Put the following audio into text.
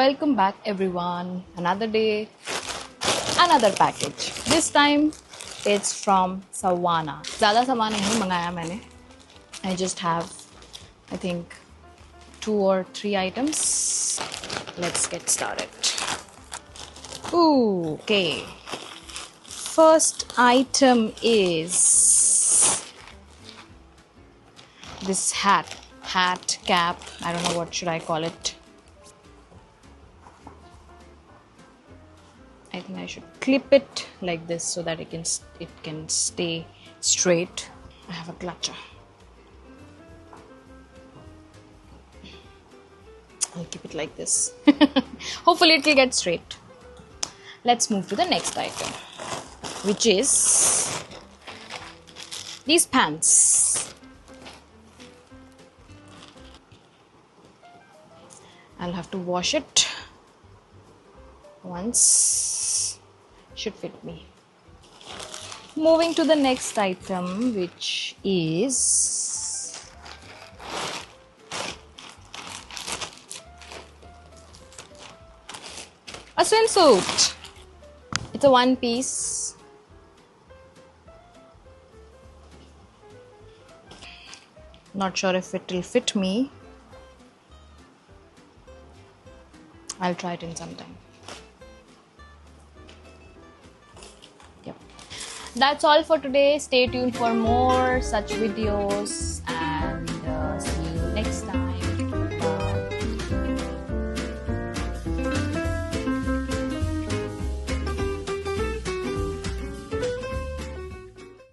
Welcome back everyone. Another day, another package. This time it's from Savana. ज़्यादा सामान नहीं मंगाया मैंने. I just have, I think, 2 or 3 items. Let's get started. Ooh, okay. First item is this hat, cap. I don't know what should I call it. I think I should clip it like this so that it can stay straight. I have a clutcher. I'll keep it like this. Hopefully it will get straight. Let's move to the next item, which is these pants. I'll have to wash it once. Should fit me. Moving to the next item, which is a swimsuit. It's a one piece. Not sure if it will fit me. I'll try it in some time. Yep. That's all for today. Stay tuned for more such videos and see you next